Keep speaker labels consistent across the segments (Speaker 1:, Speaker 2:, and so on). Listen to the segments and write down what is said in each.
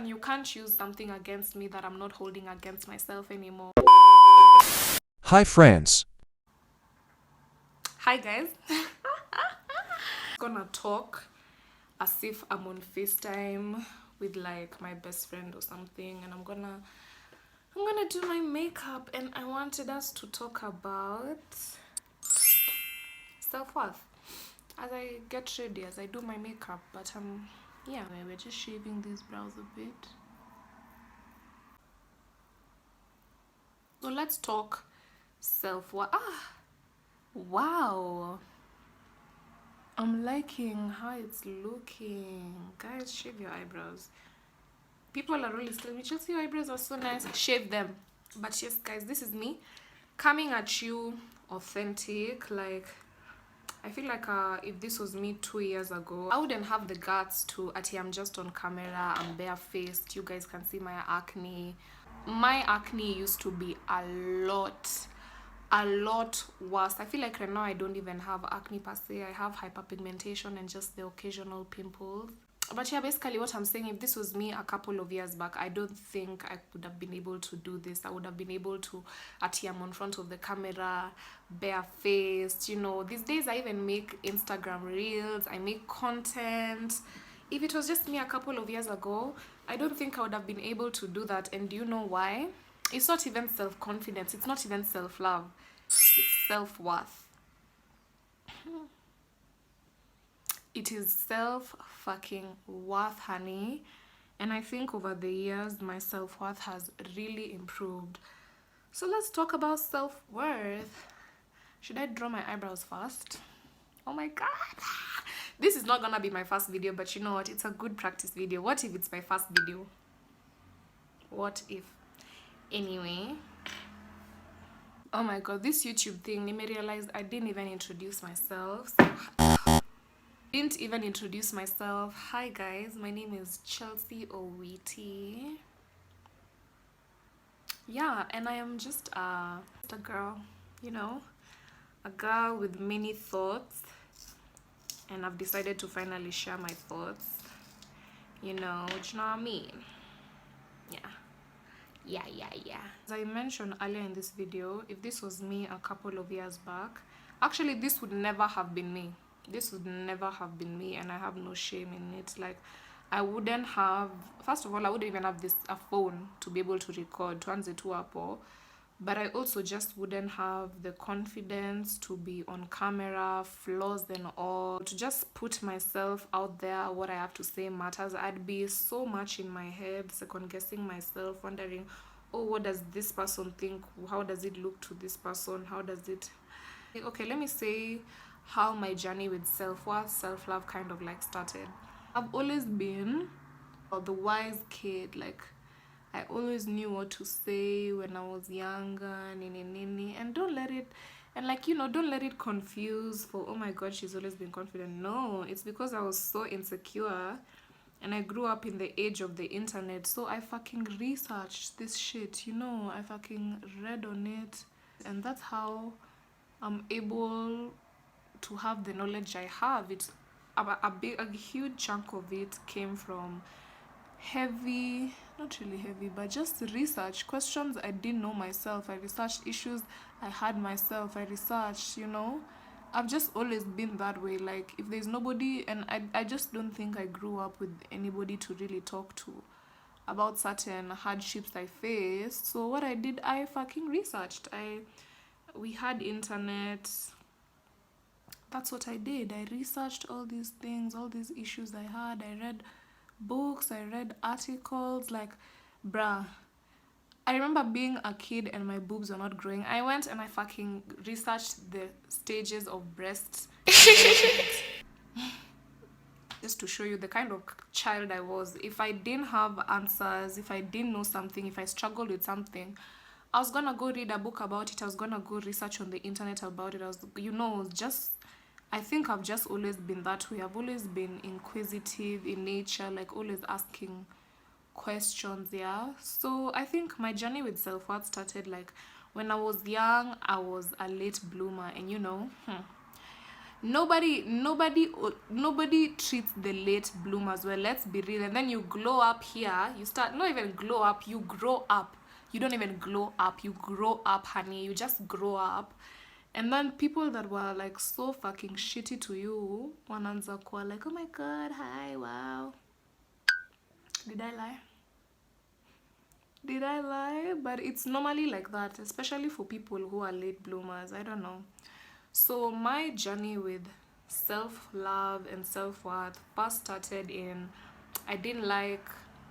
Speaker 1: and you can't use something against me that I'm not holding against myself anymore.
Speaker 2: Hi friends.
Speaker 1: Hi guys. I'm gonna talk as if I'm on FaceTime with like my best friend or something, and I'm gonna do my makeup, and I wanted us to talk about self-worth as I get ready, as I do my makeup. But yeah, we're just shaving these brows a bit. So let's talk self-worth. Wow, I'm liking how it's looking. Guys, shave your eyebrows. People are always telling me, Chelsea, your eyebrows are so nice. Shave them. But yes, guys, this is me coming at you authentic. Like, I feel like if this was me 2 years ago, I wouldn't have the guts to, I'm just on camera, I'm barefaced, you guys can see my acne. My acne used to be a lot worse. I feel like right now I don't even have acne per se. I have hyperpigmentation and just the occasional pimples. But yeah, basically what I'm saying, if this was me a couple of years back, I don't think I would have been able to do this. I would have been able to I'm on front of the camera, barefaced, you know. These days I even make Instagram reels, I make content. If it was just me a couple of years ago, I don't think I would have been able to do that. And do you know why? It's not even self-confidence, it's not even self-love, it's self-worth. It is self-fucking-worth, honey. And I think over the years, my self-worth has really improved. So let's talk about self-worth. Should I draw my eyebrows first? Oh my god. This is not gonna be my first video, but you know what? It's a good practice video. What if it's my first video? What if? Anyway. Oh my god, this YouTube thing, made me realize I didn't even introduce myself. Hi guys, my name is Chelsea Owiti. Yeah, and I am just a girl, you know, a girl with many thoughts, and I've decided to finally share my thoughts. You know, do you know what I mean? Yeah. As I mentioned earlier in this video, if this was me a couple of years back, actually this would never have been me. And I have no shame in it. Like, I wouldn't have, first of all, I wouldn't even have a phone to be able to record tuanze tu hapo, but I also just wouldn't have the confidence to be on camera, flaws and all, to just put myself out there. What I have to say matters. I'd be so much in my head, second guessing myself, wondering, oh, what does this person think, how does it look to this person, how does it, okay, let me say how my journey with self-worth, self-love kind of like started. I've always been the wise kid. Like, I always knew what to say when I was younger, and don't let it, and like, you know, don't let it confuse for, oh my god, she's always been confident. No, it's because I was so insecure, and I grew up in the age of the internet, so I fucking researched this shit, you know, I fucking read on it, and that's how I'm able to have the knowledge I have. It's a huge chunk of it came from heavy, not really heavy, but just research questions I didn't know myself. I researched issues I had myself. I researched, you know. I've just always been that way. Like, if there's nobody, and I just don't think I grew up with anybody to really talk to about certain hardships I faced. So what I did, I fucking researched. We had internet. That's what I did. I researched all these things, all these issues I had. I read books, I read articles. Like, bruh, I remember being a kid and my boobs were not growing. I went and I fucking researched the stages of breasts just to show you the kind of child I was. If I didn't have answers, if I didn't know something, if I struggled with something, I was gonna go read a book about it. I was gonna go research on the internet about it. I was, you know, just, I think I've just always been that way. I've always been inquisitive in nature, like always asking questions, yeah. So I think my journey with self-worth started like when I was young. I was a late bloomer, and you know, Nobody treats the late bloomers well, let's be real. And then you glow up here, you start, not even glow up, you grow up. You don't even glow up, you grow up, honey. You just grow up. And then people that were like so fucking shitty to you wanaanza kuwa like, oh my god, hi, wow. Did I lie? Did I lie? But it's normally like that, especially for people who are late bloomers. I don't know. So my journey with self-love and self-worth first started in, I didn't like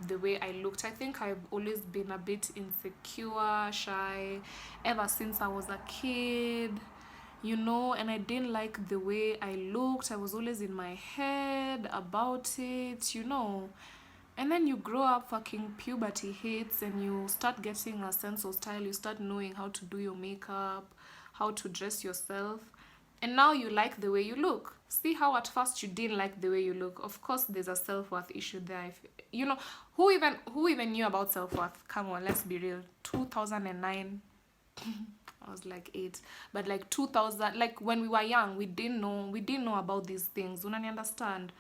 Speaker 1: the way I looked. I think I've always been a bit insecure, shy, ever since I was a kid, you know, and I didn't like the way I looked. I was always in my head about it, you know. And then you grow up, fucking puberty hits, and you start getting a sense of style. You start knowing how to do your makeup, how to dress yourself, and now you like the way you look. See how at first you didn't like the way you look. Of course there's a self-worth issue there. If, you know, who even knew about self-worth? Come on, let's be real. 2009 I was like 8, but like 2000, like when we were young, we didn't know about these things. Unani understand?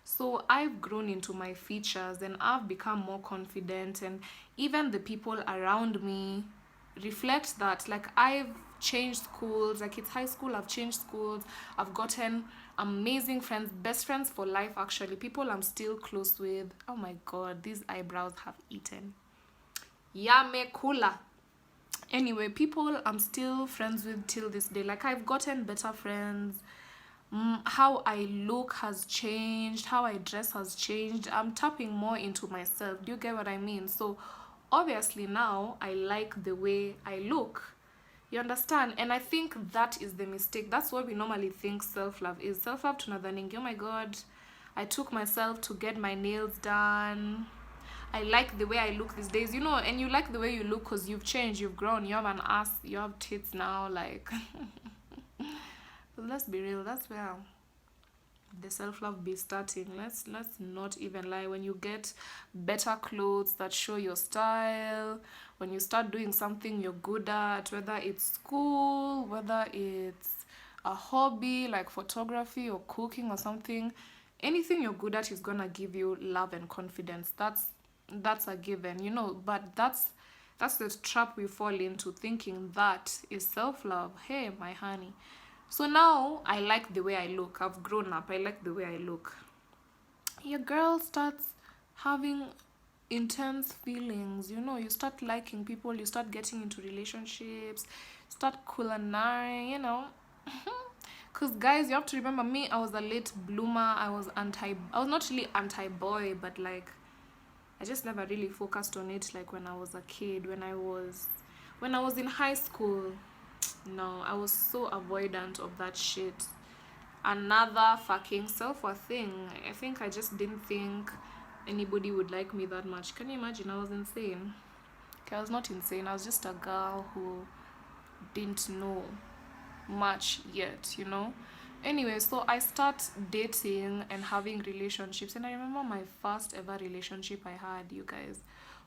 Speaker 1: So I've grown into my features and I've become more confident, and even the people around me reflect that. Like I've changed schools, like it's high school, I've changed schools, I've gotten amazing friends, best friends for life actually, people I'm still close with. Oh my god, these eyebrows have eaten. Yame kula. Anyway, people I'm still friends with till this day. Like I've gotten better friends. How I look has changed, how I dress has changed. I'm tapping more into myself. Do you get what I mean? So obviously now I like the way I look. You understand? And I think that is the mistake. That's what we normally think self-love is. Self-love tunadhaningi, oh my god, I took myself to get my nails done, I like the way I look these days, you know. And you like the way you look because you've changed, you've grown, you have an ass, you have tits now, like let's be real, that's where the self-love be starting. Let's not even lie. When you get better clothes that show your style, when you start doing something you're good at, whether it's school, whether it's a hobby like photography or cooking or something, anything you're good at is gonna give you love and confidence. That's a given, you know. But that's the trap we fall into, thinking that is self-love. Hey my honey. So now I like the way I look. I've grown up, I like the way I look. Your girl starts having intense feelings, you know. You start liking people, you start getting into relationships, start culinary, you know. Because guys, you have to remember, me, I was a late bloomer. I was not really anti-boy, but like I just never really focused on it. Like when I was a kid, when I was in high school, no, I was so avoidant of that shit. Another fucking self-worth thing. I think I just didn't think anybody would like me that much. Can you imagine? I was insane. Okay, I was not insane. I was just a girl who didn't know much yet, you know. Anyway, so I start dating and having relationships, and I remember my first ever relationship I had, you guys.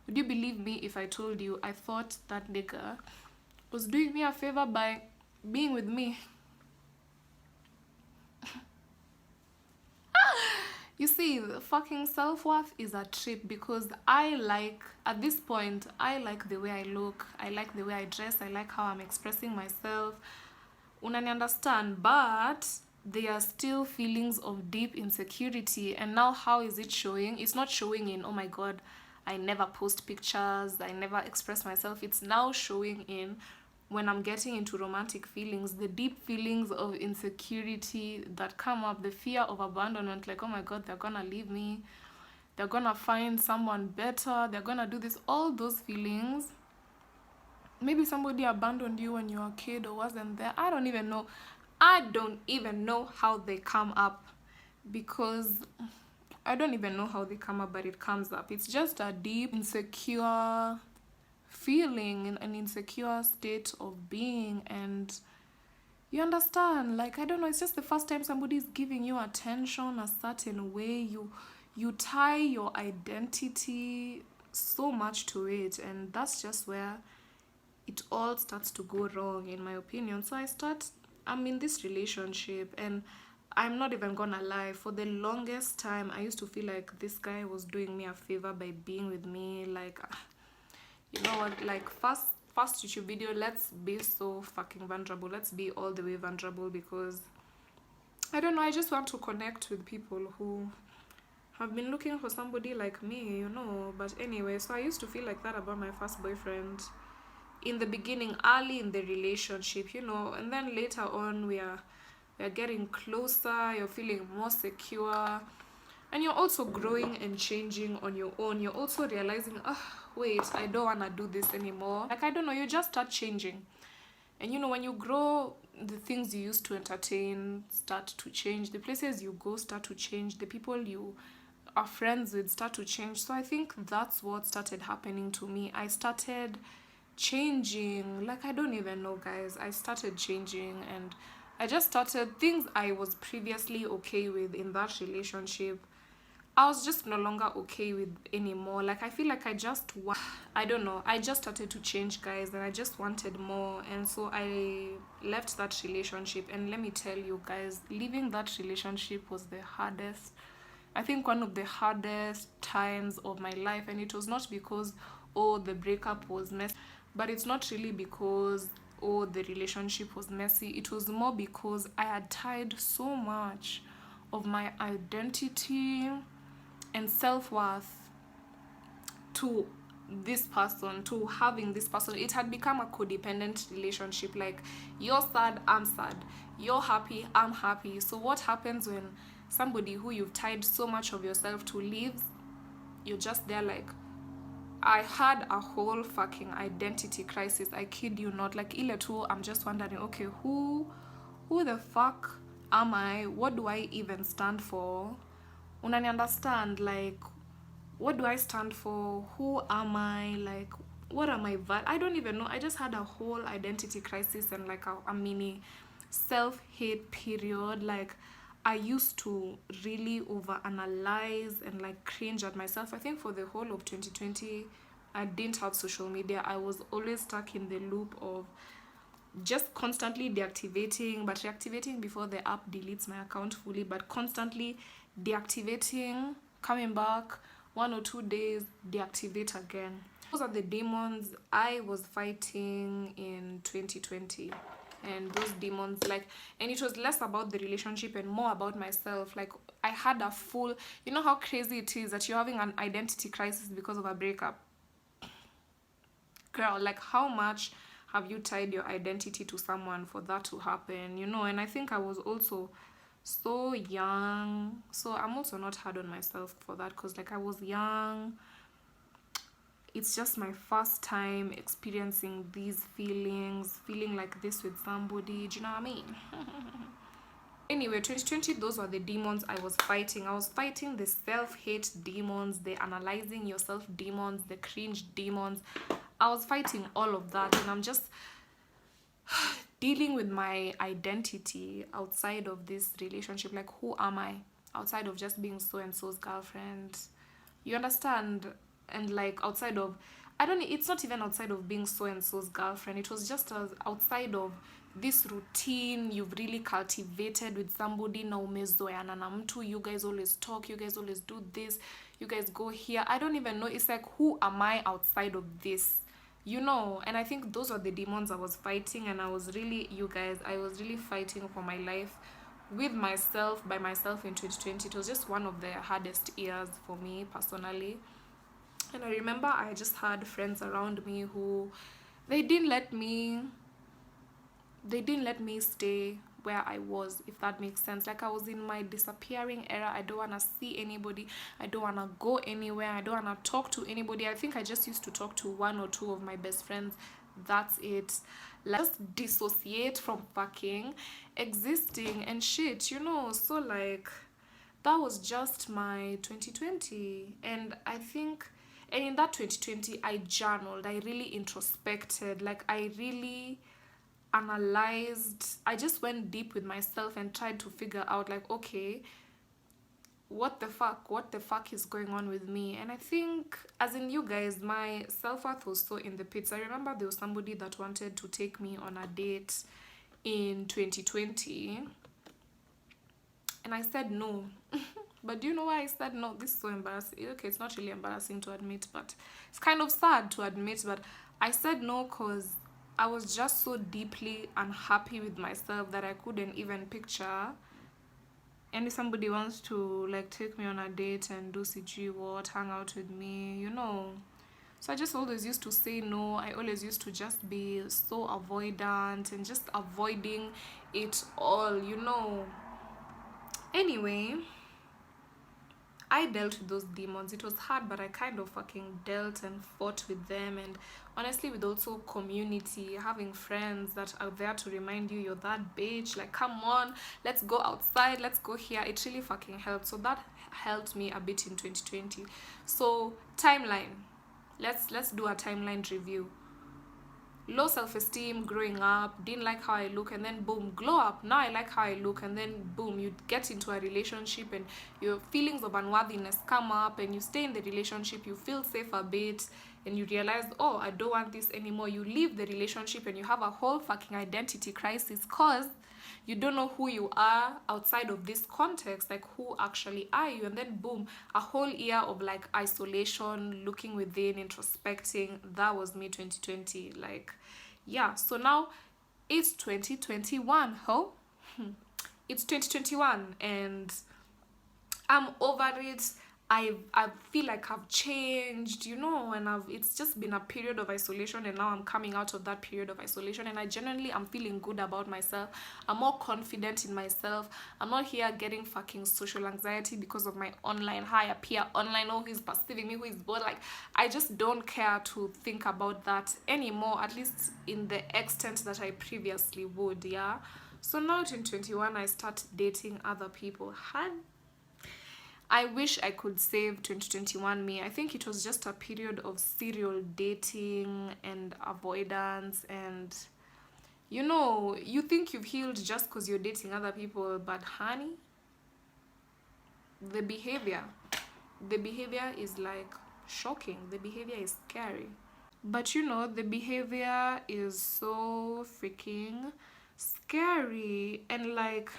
Speaker 1: Would you believe me if I told you I thought that nigga was doing me a favor by being with me? You see, fucking self-worth is a trip, because at this point, I like the way I look, I like the way I dress, I like how I'm expressing myself. Unani understand? But there are still feelings of deep insecurity. And now how is it showing? It's not showing in, oh my god, I never post pictures, I never express myself. It's now showing in when I'm getting into romantic feelings, the deep feelings of insecurity that come up, the fear of abandonment, like, oh my god, they're gonna leave me, they're gonna find someone better, they're gonna do this, all those feelings. Maybe somebody abandoned you when you were a kid or wasn't there. I don't even know how they come up, because I don't even know how they come up, but it comes up. It's just a deep, insecure feeling, an insecure state of being. And you understand, like, I don't know, it's just the first time somebody's giving you attention a certain way. You tie your identity so much to it, and that's just where it all starts to go wrong, in my opinion. So I'm in this relationship, and I'm not even gonna lie, for the longest time I used to feel like this guy was doing me a favor by being with me. Like, you know what, like, first YouTube video, let's be so fucking vulnerable, let's be all the way vulnerable, because I don't know, I just want to connect with people who have been looking for somebody like me, you know. But anyway, so I used to feel like that about my first boyfriend in the beginning, early in the relationship, you know. And then later on, we're getting closer, you're feeling more secure, and you're also growing and changing on your own. You're also realizing, oh wait, I don't want to do this anymore. Like, I don't know, you just start changing. And you know, when you grow, the things you used to entertain start to change, the places you go start to change, the people you are friends with start to change. So I think that's what started happening to me. I started changing. Like, I don't even know, guys. I started changing, and I just started things I was previously okay with in that relationship. I was just no longer okay with anymore. Like, I feel like I don't know. I just started to change, guys, and I just wanted more. And so I left that relationship. And let me tell you, guys, leaving that relationship was the hardest, I think one of the hardest times of my life. And it was not because, oh, the breakup was messy, but it's not really because, oh, the relationship was messy. It was more because I had tied so much of my identity and self-worth to this person, to having this person. It had become a codependent relationship. Like, you're sad, I'm sad, you're happy, I'm happy. So what happens when somebody who you've tied so much of yourself to leaves? You're just there. Like, I had a whole fucking identity crisis, I kid you not. Like, ile tu, I'm just wondering, okay, who the fuck am I? What do I even stand for? Unani understand? Like, what do I stand for? Who am I? Like, what are my I don't even know. I just had a whole identity crisis and like a mini self-hate period. Like, I used to really overanalyze and like cringe at myself. I think for the whole of 2020, I didn't have social media. I was always stuck in the loop of just constantly deactivating, but reactivating before the app deletes my account fully, but constantly deactivating, coming back 1 or 2 days, deactivate again. Those are the demons I was fighting in 2020. And those demons, like, and it was less about the relationship and more about myself. Like, I had a full, you know how crazy it is that you're having an identity crisis because of a breakup? Girl, like, how much have you tied your identity to someone for that to happen, you know? And I think I was also so young, so I'm also not hard on myself for that, because like, I was young. It's just my first time experiencing these feelings, feeling like this with somebody. Do you know what I mean? Anyway, 2020, those were the demons I was fighting. I was fighting the self-hate demons, the analyzing yourself demons, the cringe demons. I was fighting all of that, and I'm just dealing with my identity outside of this relationship. Like, who am I outside of just being so and so's girlfriend? You understand? And like, outside of, I don't, it's not even outside of being so and so's girlfriend. It was just as outside of this routine you've really cultivated with somebody. Na umezoeana na mtu, you guys always talk, you guys always do this, you guys go here. I don't even know. It's like, who am I outside of this, you know? And I think those are the demons I was fighting. And I was really, you guys, I was really fighting for my life with myself, by myself in 2020. It was just one of the hardest years for me personally. And I remember I just had friends around me who they didn't let me stay where I was, if that makes sense. Like, I was in my disappearing era. I don't want to see anybody, I don't want to go anywhere, I don't want to talk to anybody. I think I just used to talk to 1 or 2 of my best friends. That's it. Like, just dissociate from fucking existing and shit, you know? So like, that was just my 2020. And I think, and in that 2020, I journaled, I really introspected, like, I really analyzed. I just went deep with myself and tried to figure out, like, okay, what the fuck is going on with me? And I think, as in, you guys, my self-worth was so in the pits. I remember there was somebody that wanted to take me on a date in 2020, and I said no. But do you know why I said no? This is so embarrassing. Okay, it's not really embarrassing to admit, but it's kind of sad to admit. But I said no because I was just so deeply unhappy with myself that I couldn't even picture any somebody wants to like take me on a date and do CG what, hang out with me, you know. So I just always used to say no. I always used to just be so avoidant and just avoiding it all, you know. Anyway, I dealt with those demons. It was hard, but I kind of fucking dealt and fought with them. And honestly, with also community, having friends that are there to remind you you're that bitch. Like, come on, let's go outside, let's go here. It really fucking helped. So that helped me a bit in 2020. So timeline. Let's do a timeline review. Low self-esteem growing up, didn't like how I look, and then boom, glow up, now I like how I look, and then boom, you get into a relationship and your feelings of unworthiness come up, and you stay in the relationship, you feel safe a bit, and you realize, oh, I don't want this anymore. You leave the relationship and you have a whole fucking identity crisis because you don't know who you are outside of this context, like who actually are you. And then boom, a whole year of like isolation, looking within, introspecting. That was me 2020. Like, yeah, so now it's 2021. It's 2021 and I'm over it. I feel like I've changed, you know, and it's just been a period of isolation, and now I'm coming out of that period of isolation, and I genuinely am feeling good about myself. I'm more confident in myself. I'm not here getting fucking social anxiety because of my online, how I appear online, oh, who's perceiving me, who is bored. Like, I just don't care to think about that anymore, at least in the extent that I previously would, yeah. So now in 2021 I start dating other people. I wish I could save 2021 me. I think it was just a period of serial dating and avoidance, and you know, you think you've healed just because you're dating other people, but honey, the behavior is like shocking. The behavior is scary. But you know, the behavior is so freaking scary, and like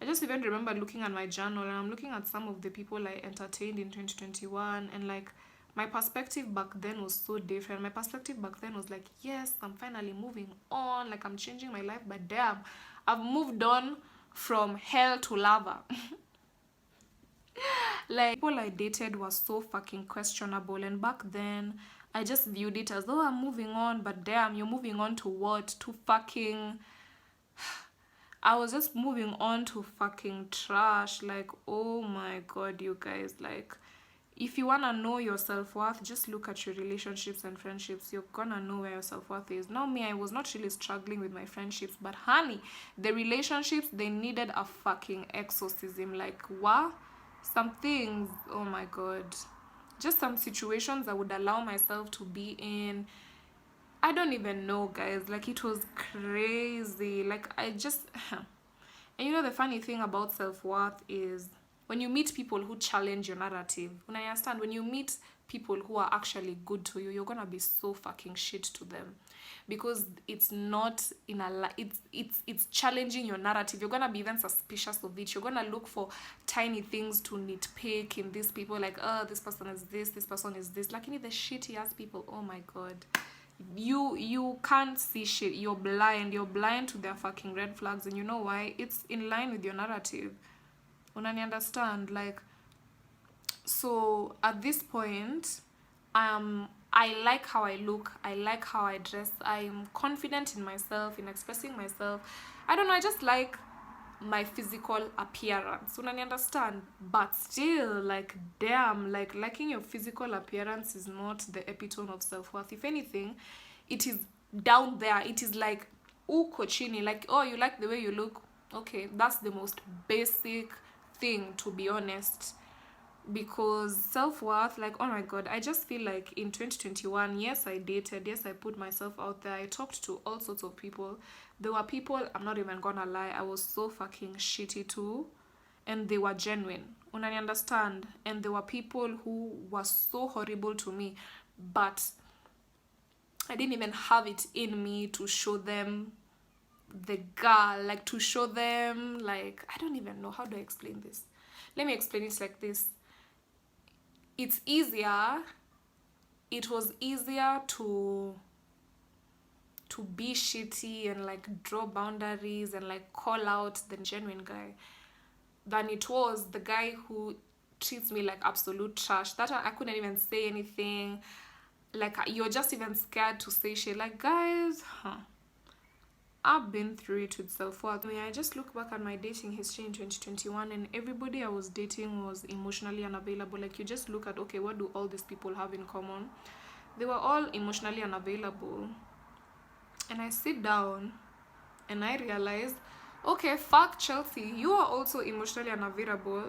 Speaker 1: I just even remember looking at my journal, and I'm looking at some of the people I entertained in 2021, and like my perspective back then was so different. My perspective back then was like, yes, I'm finally moving on, like I'm changing my life, but damn, I've moved on from hell to lava. Like, people I dated was so fucking questionable, and back then I just viewed it as, oh, I'm moving on, but damn, you're moving on to what? To fucking, I was just moving on to fucking trash. Like, oh my god, you guys. Like, if you want to know your self-worth, just look at your relationships and friendships. You're gonna know where your self-worth is. Now, me, I was not really struggling with my friendships, but honey, the relationships, they needed a fucking exorcism. Like, what? Some things, oh my god. Just some situations I would allow myself to be in. I don't even know, guys. Like, it was crazy. Like, I just and you know, the funny thing about self-worth is when you meet people who challenge your narrative, when I understand, when you meet people who are actually good to you, you're gonna be so fucking shit to them, because it's not in a it's challenging your narrative. You're gonna be even suspicious of it. You're gonna look for tiny things to nitpick in these people, like, oh, this person is this person is this. Like, the shitty ass people, oh my god, you can't see shit. You're blind to their fucking red flags, and you know why? It's in line with your narrative. Unani understand? Like, so at this point, I like how I look, I like how I dress, I'm confident in myself, in expressing myself. I don't know, I just like my physical appearance. Unani understand? But still, like, damn, like, liking your physical appearance is not the epitome of self-worth. If anything, it is down there. It is like, uko chini, like, oh, you like the way you look. Okay, that's the most basic thing, to be honest. Because self-worth, like, oh my god, I just feel like in 2021, yes, I dated, yes, I put myself out there, I talked to all sorts of people. There were people, I'm not even gonna lie, I was so fucking shitty to, and they were genuine. Unani understand? And there were people who were so horrible to me, but I didn't even have it in me to show them the girl, like to show them, like, I don't even know, how do I explain this? Let me explain it like this. It's easier, it was easier to be shitty and like draw boundaries and like call out the genuine guy than it was the guy who treats me like absolute trash. That I couldn't even say anything. Like, you're just even scared to say shit. Like, guys, I've been through it with self-worth. I mean, I just look back at my dating history in 2021 and everybody I was dating was emotionally unavailable. Like, you just look at, okay, what do all these people have in common? They were all emotionally unavailable. And I sit down and I realized, okay, fuck Chelsea, you are also emotionally unavailable.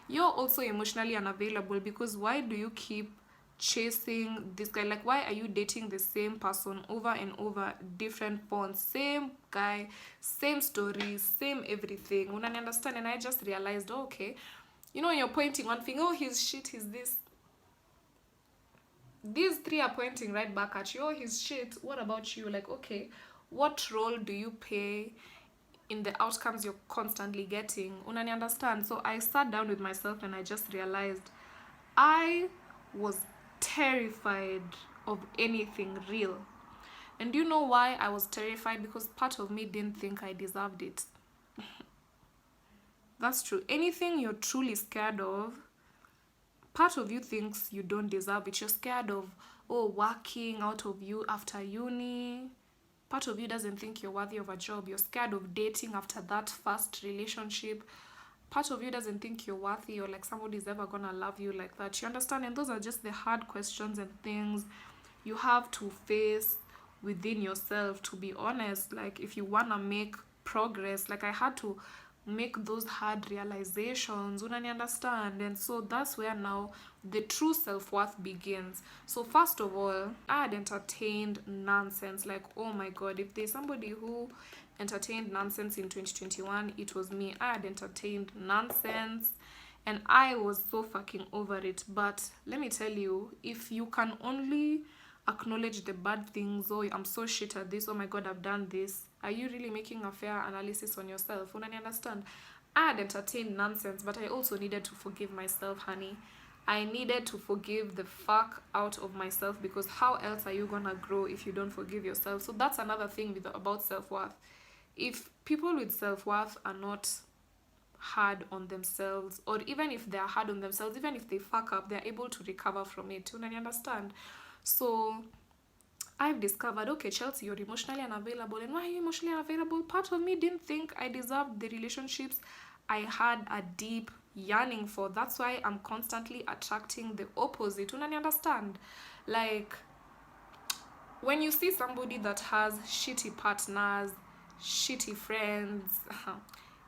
Speaker 1: You're also emotionally unavailable, because why do you keep chasing this guy? Like, why are you dating the same person over and over, different phones, same guy, same stories, same everything? When I understand, and I just realized, oh, okay, you know, you're pointing one finger, oh, he's shit, he's this. These three are pointing right back at you, oh, he's shit, what about you? Like, okay, what role do you play in the outcomes you're constantly getting? Unani understand? So I sat down with myself and I just realized I was terrified of anything real. And do you know why I was terrified? Because part of me didn't think I deserved it. That's true. Anything you're truly scared of, part of you thinks you don't deserve it. You're scared of, oh, working out of you after uni. Part of you doesn't think you're worthy of a job. You're scared of dating after that first relationship. Part of you doesn't think you're worthy, or like somebody's ever gonna love you like that. You understand? And those are just the hard questions and things you have to face within yourself, to be honest. Like, if you wanna make progress, like, I had to make those hard realizations. Unani understand? And so that's where now the true self-worth begins. So first of all, I had entertained nonsense. Like, oh my god, if there's somebody who entertained nonsense in 2021, it was me. I had entertained nonsense and I was so fucking over it. But let me tell you, if you can only acknowledge the bad things, oh, I'm so shit at this, oh my god, I've done this, are you really making a fair analysis on yourself? When I understand, I had entertained nonsense, but I also needed to forgive myself, honey. I needed to forgive the fuck out of myself, because how else are you gonna grow if you don't forgive yourself? So that's another thing about self-worth. If people with self-worth are not hard on themselves, or even if they're hard on themselves, even if they fuck up, they're able to recover from it. You understand? So I've discovered, okay, Chelsea, you're emotionally unavailable. And why are you emotionally unavailable? Part of me didn't think I deserved the relationships I had a deep yearning for. That's why I'm constantly attracting the opposite. You understand? Like, when you see somebody that has shitty partners, shitty friends,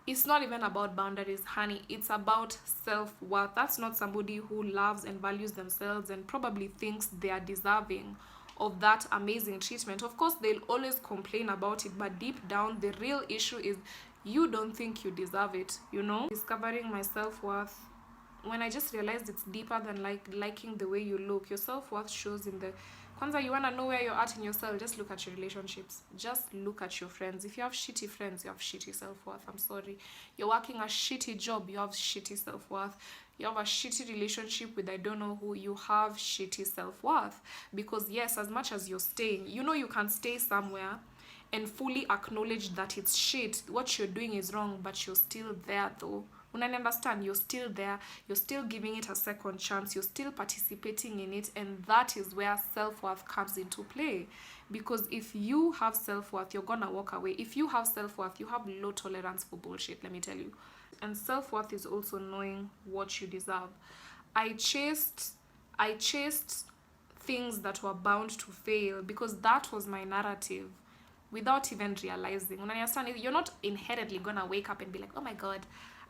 Speaker 1: it's not even about boundaries, honey. It's about self-worth. That's not somebody who loves and values themselves and probably thinks they are deserving of that amazing treatment. Of course, they'll always complain about it, but deep down, the real issue is you don't think you deserve it, you know? Discovering my self-worth, when I just realized it's deeper than liking the way you look. Your self-worth shows in the... Kwanza, you want to know where you're at in yourself, just look at your relationships. Just look at your friends. If you have shitty friends, you have shitty self-worth. I'm sorry. You're working a shitty job, you have shitty self-worth. You have a shitty relationship with I don't know who, you have shitty self-worth. Because yes, as much as you're staying, you know you can stay somewhere and fully acknowledge that it's shit, what you're doing is wrong, but you're still there though. When I understand, you're still there, you're still giving it a second chance, you're still participating in it, and that is where self-worth comes into play. Because if you have self-worth, you're gonna walk away. If you have self-worth, you have low tolerance for bullshit, let me tell you. And self-worth is also knowing what you deserve. I chased things that were bound to fail because that was my narrative, without even realizing. When I understand it, you're not inherently gonna wake up and be like, oh my god,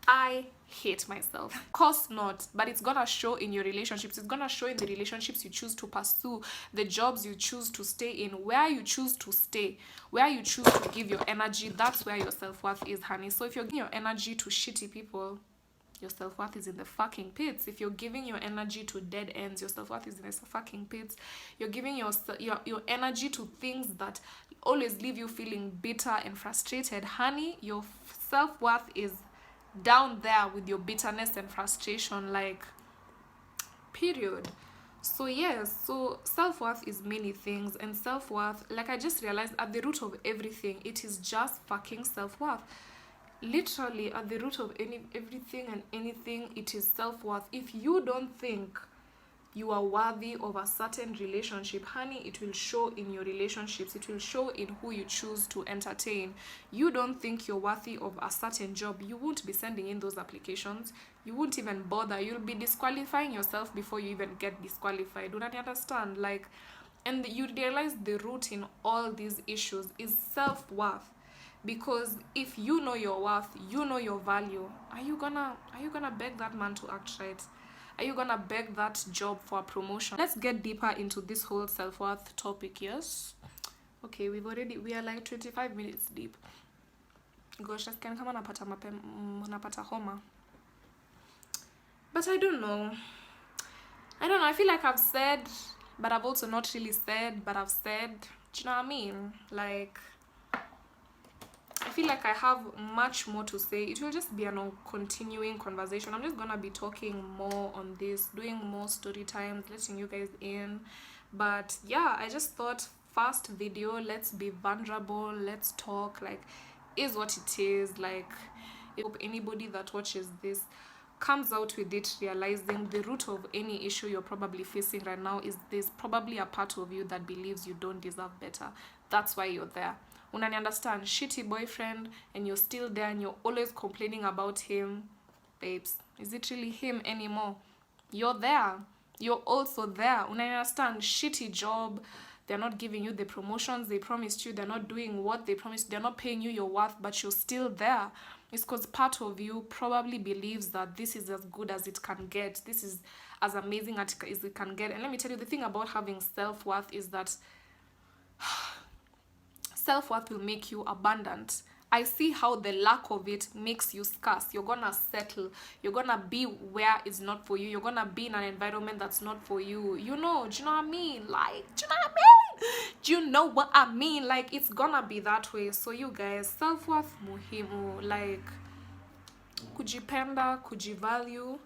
Speaker 1: I hate myself. Of course not, but it's gonna show in your relationships. It's gonna show in the relationships you choose to pursue, the jobs you choose to stay in, where you choose to stay, where you choose to give your energy. That's where your self-worth is, honey. So if you're giving your energy to shitty people, your self-worth is in the fucking pits. If you're giving your energy to dead ends, your self-worth is in the fucking pits. You're giving your energy to things that always leave you feeling bitter and frustrated. Honey, your self-worth is down there with your bitterness and frustration, like, period. So yes, so self-worth is many things, and self-worth, like I just realized, at the root of everything, it is just fucking self-worth. Literally at the root of everything and anything, it is self-worth. If you don't think you are worthy of a certain relationship, honey, it will show in your relationships. It will show in who you choose to entertain. You don't think you're worthy of a certain job, you won't be sending in those applications. You won't even bother. You'll be disqualifying yourself before you even get disqualified. Do not understand? Like, and you realize the root in all these issues is self-worth. Because if you know your worth, you know your value, are you gonna beg that man to act right? Are you gonna beg that job for a promotion? Let's get deeper into this whole self-worth topic. Yes, okay, we are like 25 minutes deep. Gosh, nasikia kama napata homa. But I don't know, I feel like I've said, but I've also not really said, but I've said. Do you know what I mean? Like, I feel like I have much more to say. It will just be a continuing conversation. I'm just gonna be talking more on this, doing more story times, letting you guys in. But yeah, I just thought, first video, let's be vulnerable, let's talk, like, is what it is. Like, I hope anybody that watches this comes out with it realizing the root of any issue you're probably facing right now is there's probably a part of you that believes you don't deserve better. That's why you're there. Unani understand? Shitty boyfriend, and you're still there and you're always complaining about him. Babes, is it really him anymore? You're there. You're also there. Unani understand? Shitty job. They're not giving you the promotions they promised you. They're not doing what they promised. They're not paying you your worth, but you're still there. It's because part of you probably believes that this is as good as it can get. This is as amazing as it can get. And let me tell you, the thing about having self-worth is that self-worth will make you abundant. I see how the lack of it makes you scarce. You're gonna settle. You're gonna be where it's not for you. You're gonna be in an environment that's not for you. You know, do you know what I mean? Like, do you know what I mean? Do you know what I mean? Like, it's gonna be that way. So you guys, self-worth muhimu. Like, kujipenda, kujivalue,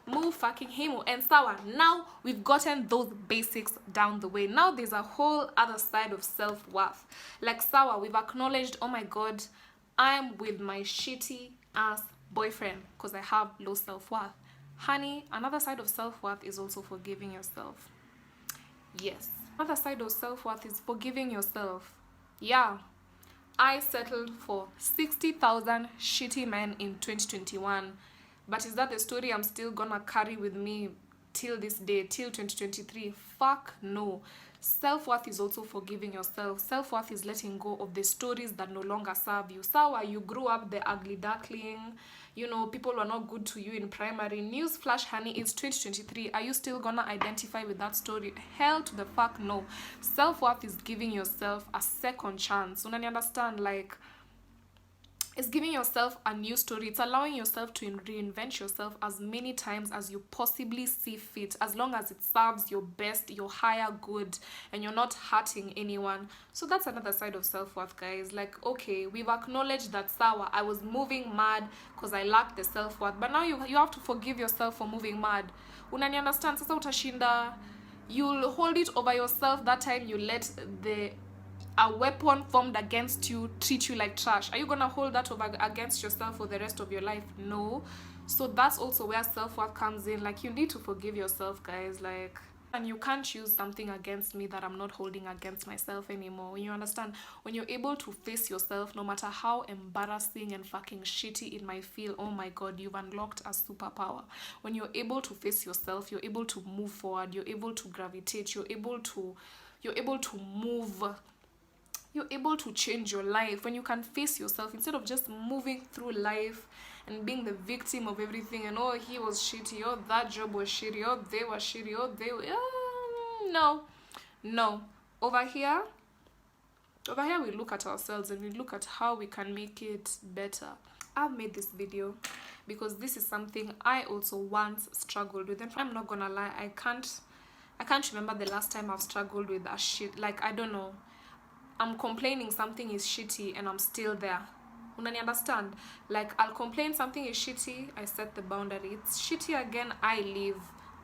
Speaker 1: mu fucking himu. And sawa, now we've gotten those basics down the way. Now there's a whole other side of self-worth. Like, sawa, we've acknowledged, oh my god, I'm with my shitty ass boyfriend because I have low self-worth. Honey, another side of self-worth is also forgiving yourself. Yes, another side of self-worth is forgiving yourself. Yeah, I settled for 60,000 shitty men in 2021. But is that the story I'm still gonna carry with me till this day, till 2023? Fuck no. Self-worth is also forgiving yourself. Self-worth is letting go of the stories that no longer serve you. Sawa, you grew up the ugly duckling. You know, people were not good to you in primary. Newsflash, honey, it's 2023. Are you still gonna identify with that story? Hell to the fuck no. Self-worth is giving yourself a second chance. Unani understand? Like, it's giving yourself a new story. It's allowing yourself to reinvent yourself as many times as you possibly see fit, as long as it serves your best, your higher good, and you're not hurting anyone. So that's another side of self-worth, guys. Like, okay, we've acknowledged that, sawa, I was moving mad because I lacked the self-worth, but now you have to forgive yourself for moving mad. Unani understand? Sasa utashinda, you'll hold it over yourself that time you let a weapon formed against you treat you like trash. Are you gonna hold that over against yourself for the rest of your life? No. So that's also where self-worth comes in. Like, you need to forgive yourself, guys. Like, and you can't use something against me that I'm not holding against myself anymore. You understand? When you're able to face yourself, no matter how embarrassing and fucking shitty it might feel, oh my god, you've unlocked a superpower. When you're able to face yourself, you're able to move forward, you're able to gravitate, you're able to move, you're able to change your life. When you can face yourself instead of just moving through life and being the victim of everything, and oh, he was shitty, oh, that job was shitty, oh, they were shitty, oh, they were no. Over here we look at ourselves and we look at how we can make it better. I've made this video because this is something I also once struggled with, and I'm not gonna lie, I can't remember the last time I've struggled with a shit, like, I don't know, I'm complaining something is shitty and I'm still there. Unani understand? Like, I'll complain something is shitty, I set the boundary, it's shitty again, I leave,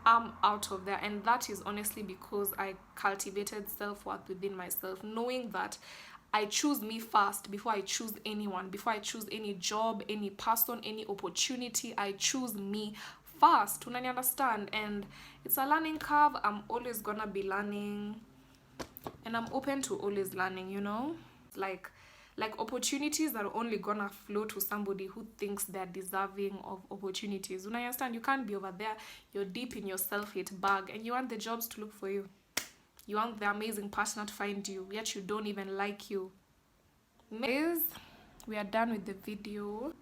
Speaker 1: I'm out of there. And that is honestly because I cultivated self-worth within myself, knowing that I choose me first before I choose anyone, before I choose any job, any person, any opportunity. I choose me first. Unani understand? And it's a learning curve. I'm always gonna be learning, and I'm open to always learning, you know? Like opportunities are only gonna flow to somebody who thinks they're deserving of opportunities. You understand? You can't be over there, you're deep in your self-hate bag, and you want the jobs to look for you. You want the amazing partner to find you, yet you don't even like you. Guys, we are done with the video.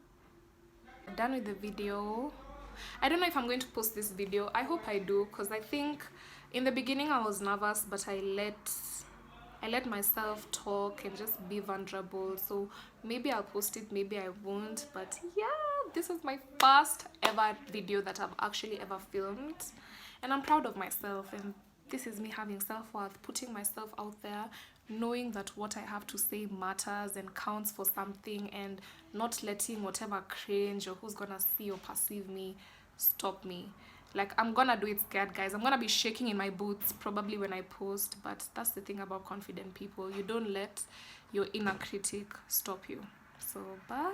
Speaker 1: Done with the video. I don't know if I'm going to post this video. I hope I do, because I think in the beginning I was nervous, but I let myself talk and just be vulnerable. So maybe I'll post it, maybe I won't. But yeah, this is my first ever video that I've actually ever filmed, and I'm proud of myself. And this is me having self-worth, putting myself out there, knowing that what I have to say matters and counts for something, and not letting whatever cringe or who's gonna see or perceive me stop me. Like, I'm gonna do it scared, guys. I'm gonna be shaking in my boots probably when I post, but that's the thing about confident people. You don't let your inner critic stop you. So bye.